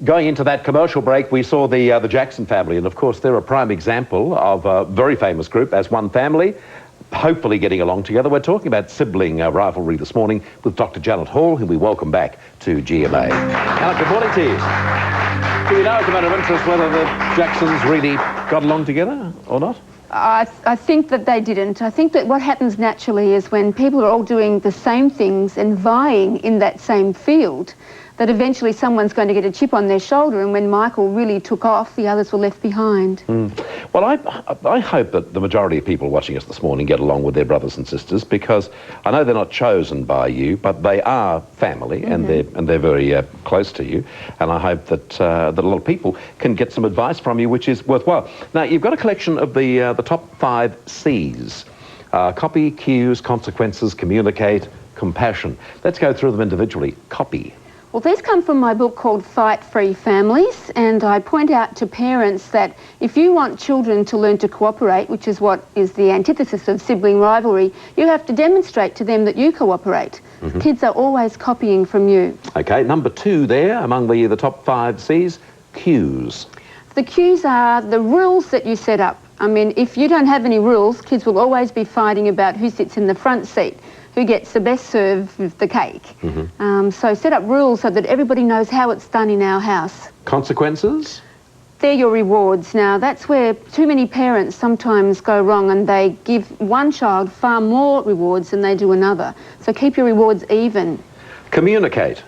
Going into that commercial break, we saw the Jackson family, and of course they're a prime example of a very famous group as one family, hopefully getting along together. We're talking about sibling rivalry this morning with Dr. Janet Hall, whom we welcome back to GMA. Janet, good morning to you. Do you know, as a matter of interest, whether the Jacksons really got along together or not? I think that they didn't. I think that what happens naturally is when people are all doing the same things and vying in that same field, that eventually someone's going to get a chip on their shoulder, and when Michael really took off, the others were left behind. Well, I hope that the majority of people watching us this morning get along with their brothers and sisters, because I know they're not chosen by you, but they are family, and they're very close to you, and I hope that that a lot of people can get some advice from you, which is worthwhile. Now, you've got a collection of the top 5 C's: copy, cues, consequences, communicate, compassion. Let's go through them individually. Copy. Well, these come from my book called Fight Free Families, and I point out to parents that if you want children to learn to cooperate, which is what is the antithesis of sibling rivalry, you have to demonstrate to them that you cooperate. Kids are always copying from you. Okay, number 2 there, among the top 5 C's, cues. The cues are the rules that you set up. I mean, if you don't have any rules, kids will always be fighting about who sits in the front seat, who gets the best serve of the cake. So set up rules so that everybody knows how it's done in our house. Consequences? They're your rewards. Now, that's where too many parents sometimes go wrong, and they give one child far more rewards than they do another. So keep your rewards even. Communicate.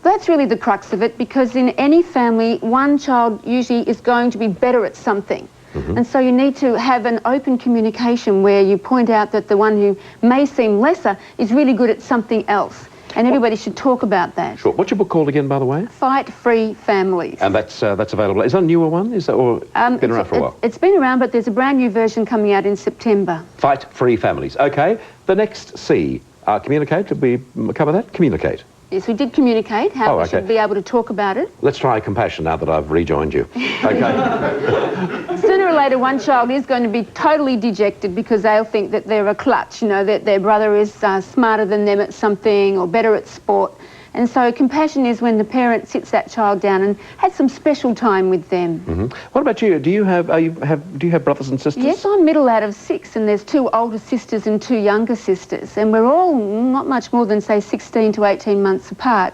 That's really the crux of it, because in any family, one child usually is going to be better at something. And so you need to have an open communication where you point out that the one who may seem lesser is really good at something else. And everybody should talk about that. Sure. What's your book called again, by the way? Fight Free Families. And that's available. Is that a newer one? Is that, or been around for a while? It's been around, but there's a brand new version coming out in September. Fight Free Families. Okay. The next C, communicate. Did we cover that? Communicate. Yes, we did communicate, how we should be able to talk about it. Let's try compassion now that I've rejoined you. Okay. Sooner or later, one child is going to be totally dejected because they'll think that they're a clutch, you know, that their brother is smarter than them at something or better at sport. And so compassion is when the parent sits that child down and has some special time with them. What about you? Do you have brothers and sisters? Yes, I'm middle out of 6, and there's 2 older sisters and 2 younger sisters, and we're all not much more than, say, 16 to 18 months apart.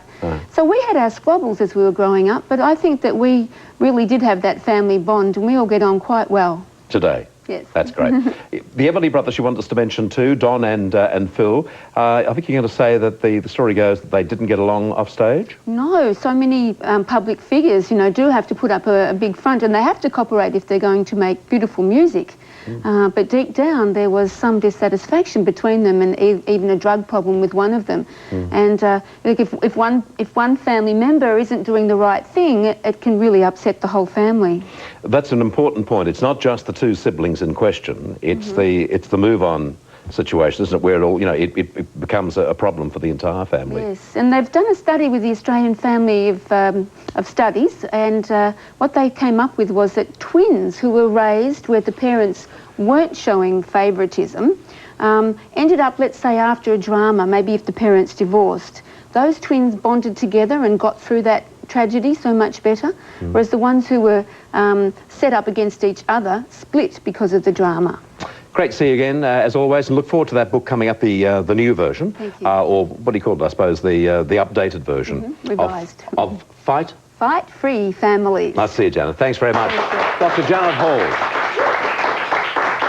So we had our squabbles as we were growing up, but I think that we really did have that family bond, and we all get on quite well. Today? Yes. That's great. The Everly brothers you want us to mention too, Don and Phil. I think you're going to say that the story goes that they didn't get along off stage? No, so many public figures, you know, do have to put up a big front, and they have to cooperate if they're going to make beautiful music. But deep down there was some dissatisfaction between them, and even a drug problem with one of them. And look, if one family member isn't doing the right thing, it can really upset the whole family. That's an important point. It's not just the 2 siblings in question. It's the move-on situation, isn't it, where it all, you know, it becomes a problem for the entire family. Yes, and they've done a study with the Australian Family of Studies, and what they came up with was that twins who were raised where the parents weren't showing favouritism ended up, let's say, after a drama, maybe if the parents divorced, those twins bonded together and got through that tragedy so much better, whereas the ones who were set up against each other split because of the drama. Great to see you again, as always, and look forward to that book coming up, the new version. Thank you. Or what do you call it, I suppose, the updated version. Revised. Of Fight Free Families. Nice to see you, Janet. Thanks very much. Dr. Janet Hall.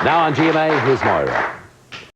Now on GMA, here's Moira.